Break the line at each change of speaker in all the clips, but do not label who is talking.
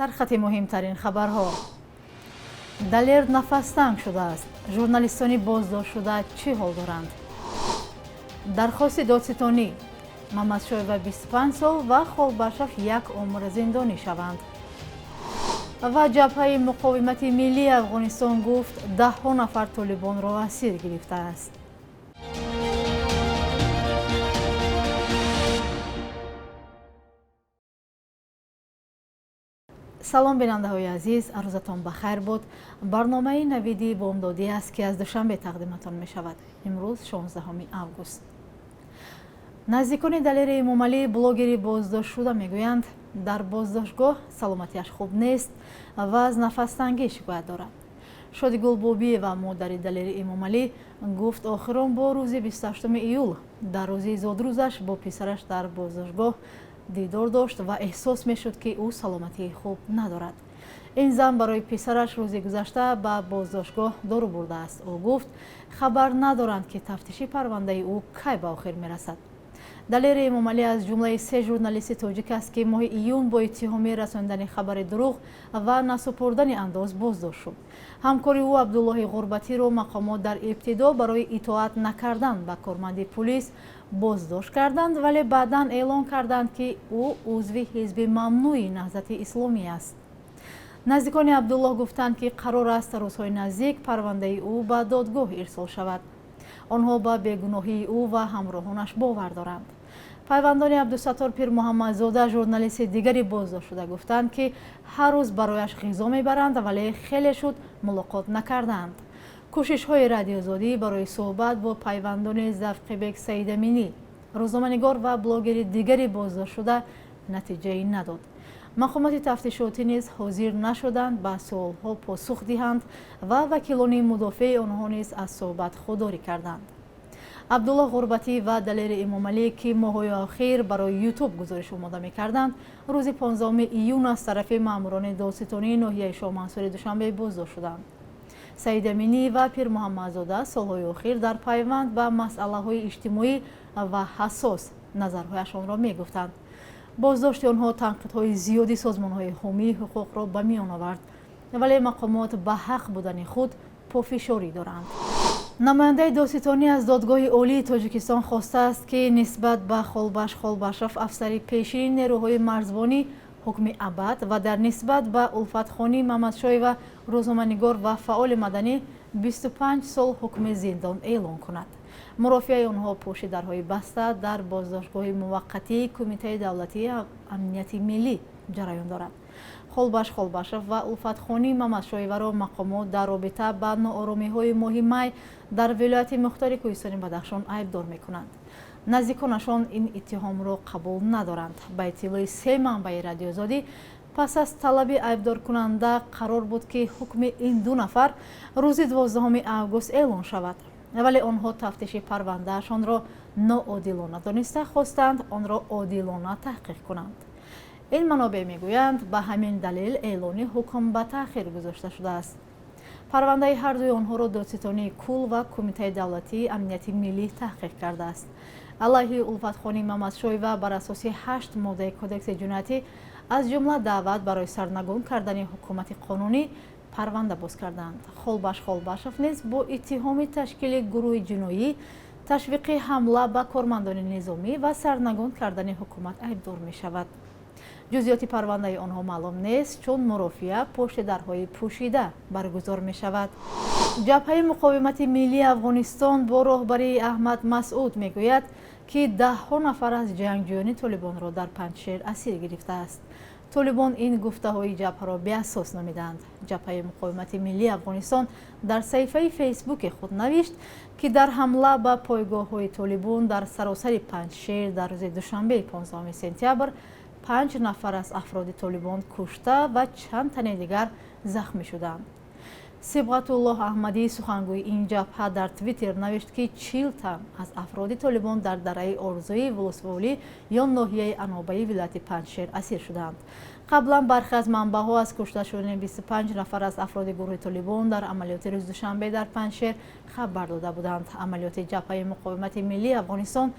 سرخط مهمترین خبرها. دلیر نفستنگ شده است. ژورنالیستانی بازداشت شده چی حال دارند؟ درخواست دادستانی محمد شایبه 25 سال و خالباشف 1 عمر زندانی شوند. و جبهه مقاومت ملی افغانستان گفت 10 نفر طالبان را اسیر گرفته است. سلام بیننده‌های عزیز، روزتان بخیر بود. برنامه نویدی بامدادی است که از دوشنبه تقدیمتان می شود. امروز 16 اوگوست. نزدیکان دلیر امامعلی بلوگری بازداشت شده میگویند در بازداشتگاه سلامتیش خوب نیست و از نفس‌تنگی شکایت دارد. شادیگل بوبی و مادر دلیر امامعلی گفت آخران با روز 28 ایول در روز زادروزش با پسرش در بازداشتگاه دیدار داشت و احساس میشد که او سلامتی خوب ندارد. این زن برای پسرش روز گذشته به بازداشتگاه دارو برده است. او گفت خبر ندارند که تفتیش پرونده او کی به آخر میرسد. دلیر امامعلی از جمله 3 ژورنالیست تاجیک است که ماه ایون با اتهام رساندن خبر دروغ و نسپردن انداز بازداشت شد. همکار او عبدالله غربتی را مقامات در ابتدا برای اطاعت نکردن به کارمند پلیس بازداشت کردند، ولی بعدا اعلام کردند که او عضو حزب ممنوع نهضت اسلامی است. نزدیکان عبدالله گفتند که قرار است روزهای نزدیک پرونده او به دادگاه ارسال شود. آنها به بیگناهی او و همراهانش باور دارند. پیوندان عبدالستار پیر محمدزاده ژورنالیست دیگری بازداشت شده گفتند که هر روز برایش غذا میبرند ولی خیلی شد ملاقات نکردند. کوشش‌های رادیوزادی برای صحبت با پیوندان زفقبک سید امینی، روزنامه‌نگار و بلاگر دیگری بازداشت شده نتیجه نداد. مقامات تفتیشاتی نیز حاضر نشدند به سوال‌ها پاسخ دهند و وکیلان مدافع آنها نیز از صحبت خودداری کردند. عبدالله غربتی و دلیر امامعلی که ماه‌های اخیر برای یوتیوب گزارش آماده می‌کردند، روز 15 ایون از طرف ماموران دادستانی ناحیه شاه منصور دوشنبه بازداشت شدند. سید امینی و پیر محمدزاده سالهای اخیر در پیوند به مسئله‌های اجتماعی و حساس نظرهایشان را می‌گفتند. بازداشت آنها تنقیدهای زیادی سازمان‌های حامی حقوق را به میان آورد، ولی مقامات به حق بودن خود پافشاری دارند. نماینده دادستانی از دادگاه عالی تاجیکستان خواسته است که نسبت به خالباشف افسر پیشین نیروهای مرزبانی حکم ابد و در نسبت به الفت خانی محمد شایبه روزنامه‌نگار و فعال مدنی 25 سال حکم زندان اعلان کند. مرافعه آنها پشت درهای بسته در بازداشتگاه موقتی کمیته دولتی امنیت ملی جریان دارد. خالباشف و الفت خانی محمد شایبه را مقامات در رابطه با ناآرامی‌های ماه می در ولایت مختار کوهستان بدخشان ایبدار می‌کنند. نزدیکانشان این اتهام را قبول ندارند. به اطلاع 3 منبع رادیوزادی پس از طلب ایبدار کننده قرار بود که حکم این 2 نفر روز 12 اوگوست اعلان شود، ولی آنها تفتیش پروندهشان را ناعادلانه دانسته خواستند آن را عادلانه تحقیق کنند. این منابع میگویند به همین دلیل اعلان حکم به تأخیر گذاشته شده است. پرونده هر دوی آنها را دادستانی کل و کمیته دولتی امنیت ملی تحقیق کرده است. علیه الفت خانی محمد شایبه بر اساس 8 ماده کدکس جنایتی از جمله دعوت برای سرنگون کردن حکومت قانونی پرونده باز کردند. خالباشف نیز با اتهام تشکیل گروه جنایی، تشویق حمله به کارمندان نظامی و سرنگون کردن حکومت ایبدار می شود. جزئیات پرونده آنها معلوم نیست چون مرافعه پشت درهای پوشیده برگزار می شود. جبهه مقاومت ملی افغانستان با رهبری احمد مسعود می گوید که 10 نفر از جنگجویان طالبان را در پنجشیر اسیر گرفته است. طالبان این گفته‌های جبهه را بی‌اساس نامیدند. جبهه مقاومت ملی افغانستان در صفحه فیسبوک خود نوشت که در حمله به پایگاه‌های طالبان در سراسر پنجشیر در روز دوشنبه 15 سپتامبر 5 نفر از افراد طالبان کشته و چند تن دیگر زخمی شدند. صبغت الله احمدی سخنگوی این جبهه در توییتر نوشت که 40 تن از افراد طالبان در دره آرزوی ولسوالی یا ناحیه انابه ولایت پنجشیر اسیر شدند. قبلا برخی از منبع‌ها از کشته شدن 25 نفر از افراد گروه طالبان در عملیات روز دوشنبه در پنجشیر خبر داده بودند. عملیات جبهه مقاومت ملی افغانستان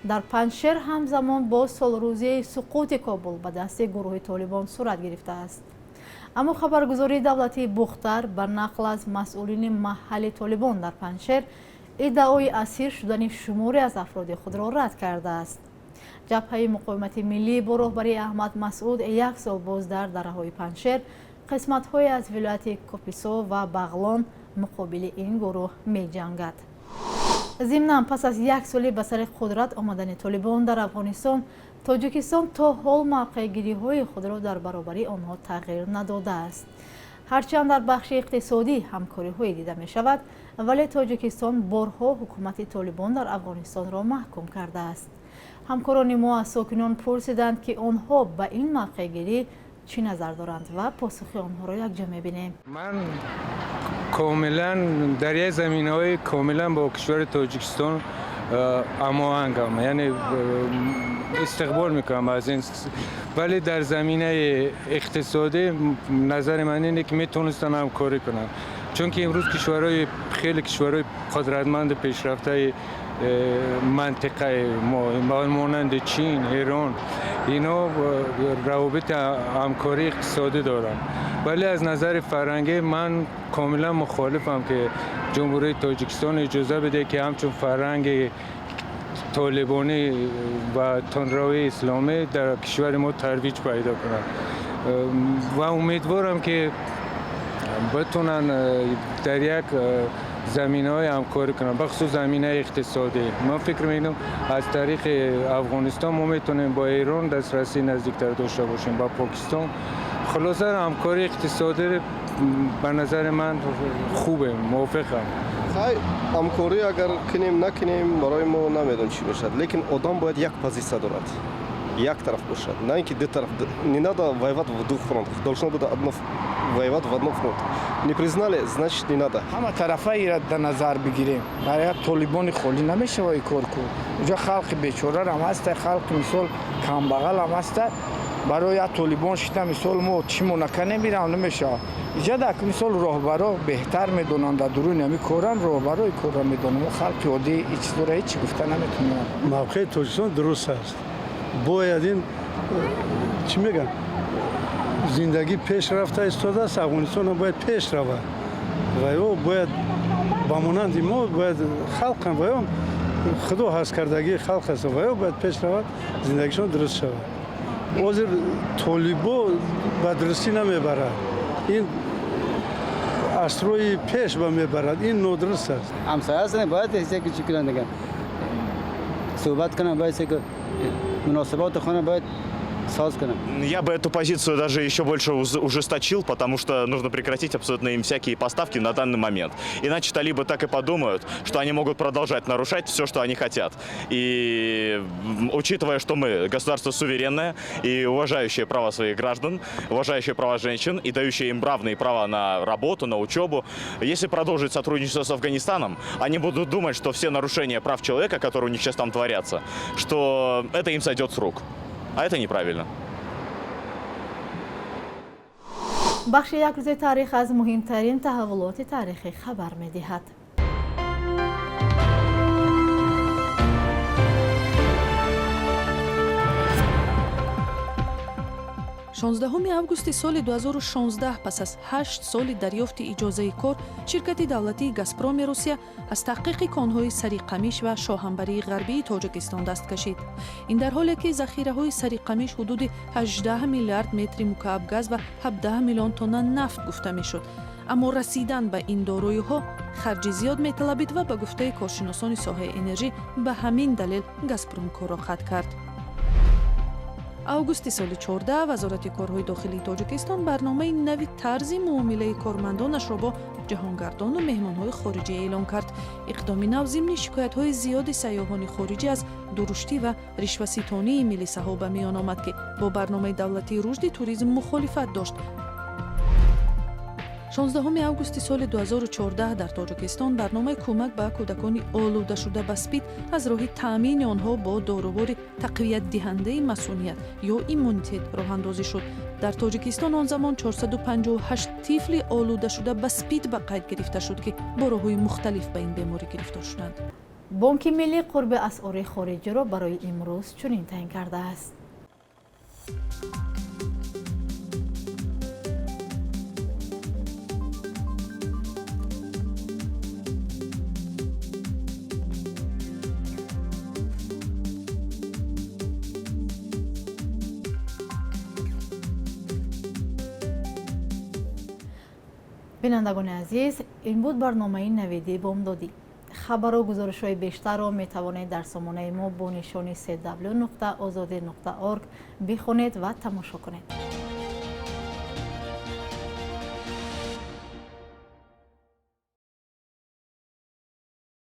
در پنجشیر همزمان با سالروزی سقوط کابل به دست گروه طالبان صورت گرفته است. اما خبرگزاری دولتی بختر بر نقل از مسئولین محلی طالبان در پنجشیر ادعای اسیر شدن شماری از افراد خود را رد کرده است. جبهه مقاومت ملی با رهبری احمد مسعود یک سال باز در دره‌های پنجشیر قسمت‌های از ولایت کاپیسا و بغلان مقابل این گروه می‌جنگد. ضمناً پس از یک سال به سر قدرت آمدن طالبان در افغانستان، تاجیکستان تا حال موقع‌گیری‌های خود را در برابر آنها تغییر نداده است. هرچند در بخش اقتصادی همکاری‌های دیده می‌شود، ولی تاجیکستان بارها حکومت طالبان در افغانستان را محکوم کرده است. همکاران ما از ساکنان پرسیدند که آنها به این موقع‌گیری چی نظر دارند و پاسخ آنها را یک جا می‌بینیم.
من کاملا در یک زمینه‌های کاملا با کشور تاجیکستان هماهنگم، یعنی استقبال میکنم از این، ولی در زمینه اقتصادی نظر من اینه که میتونستن همکاری کنن، چون که امروز کشورهای خیلی کشورهای قدرتمند پیشرفته منطقه ما مانند چین، ایران، اینا روابط همکاری اقتصادی دارن، ولی از نظر فرهنگی من کاملا مخالفم که جمهوری تاجیکستان اجازه بده که همچون فرهنگ طالبانی و تندروی اسلامی در کشور ما ترویج پیدا کنند و امیدوارم که بتونن در یک زمینه‌های همکاری کنن، بخصوص زمینه اقتصادی. من فکر می‌کنم از طریق افغانستان ما میتونیم با ایران دسترسی نزدیکتر داشته باشیم، با پاکستان. خلاصه همکاری اقتصادی به نظر من خوبه، موافقم.
همکاری اگر کنیم نکنیم برای ما نمیدونم چی میشه، لیکن آدم باید یک پوزیسیون دارد، یک طرف باشد، نه اینکه دو طرف. Не надо воевать в двух фронтах, должно быть одно воевать в одном фронте. Не признали, значит не надо.
همه طرفای را در نظر بگیریم. برای طالبان خالی نمیشه وای کار کو. اونجا خلق بیچاره هم هست، خلق مثال کمبغل هم هست. برای طالبان شده مثال ما چی نکنیم بیرون نمیشه. اینجا در مثال راهبرا بهتر میدونن در درون نمی کارن، راهبرای کار میدونن، خلق عادی هیچ چیزی را هیچ گفته نمیتونن.
موقع تاجیکستان درست است. باید این چی میگن زندگی پیش رفته استاده است، افغانستان باید پیش رود و یا باید با مانند ما باید خلق کنند و یا خدا هست کردگی خلق است و یا باید پیش رود، زندگیشان درست شود. حاضر طالبا به درستی نمیبرد، این اسروی پیش به میبرد، این نادرست است.
همسایه هستن باید ایسه که چی کنن دیگه صحبت کنن، باید که مناسبات خانه باید ساز کنن.
Я бы эту позицию даже еще больше ужесточил, потому что нужно прекратить абсолютно им всякие поставки на данный момент. Иначе талибы так и подумают, что они могут продолжать нарушать все, что они хотят. И учитывая, что мы государство суверенное и уважающее права своих граждан, уважающее права женщин и дающее им равные права на работу, на учебу, если продолжить сотрудничество с Афганистаном, они будут думать, что все нарушения прав человека, которые у них сейчас там творятся, что это им сойдет с рук. А это неправильно.
بخش یک روز تاریخ از مهمترین تحولات تاریخی خبر می‌دهد.
16 августи соли 2016 пас аз 8 соли дарёфти иҷозаи кор ширкати давлатии «Газпроми» Русия аз таҳқиқи конҳои сариқамиш ва шоҳанбарии ғарбии Тоҷикистон даст кашид. Ин дар ҳоле ки захираҳои сариқамиш ҳудуди 18 миллиард метри мукааб газ ва 17 миллион тонна нафт гуфта мешуд. аммо расидан ба ин дороиҳо харҷи зиёд металабид ва ба гуфтаи коршиносони соҳаи энержӣ ба ҳамин далел «Газпром» корро қатъ кард. августи соли 14 вазорати корҳои дохилии Тоҷикистон барномаи нави тарзи муомилаи кормандонашро бо ҷаҳонгардону меҳмонҳои хориҷӣ эълон кард. иқдоми нав зимни шикоятҳои зиёди сайёҳони хориҷӣ аз дуруштӣ ва ришваситонии миллисаҳо ба миён омад, ки бо барномаи давлатии рушди туризм мухолифат дошт. 16 августи соли 2014 дар Тоҷикистон барномаи кӯмак ба кӯдакони олудашуда ба спид аз роҳи таъмини онҳо бо доровори тақвиятдиҳандаи масуният ё иммунитет роҳандозӣ шуд. дар Тоҷикистон он замон 458 тифли олудашуда ба спид ба қайд гирифта шуд, ки бо роҳҳои мухталиф ба ин беморӣ гирифтор шуданд.
бонки миллӣ қурби асъори хориҷиро барои имрӯз чунин таъин кардааст. бинандагони азиз, ин буд барномаи наведии бомдодӣ. хабару гузоришҳои бештарро метавонед дар сомонаи мо бо нишони www.ozodi.org бихонед ва тамошо кунед.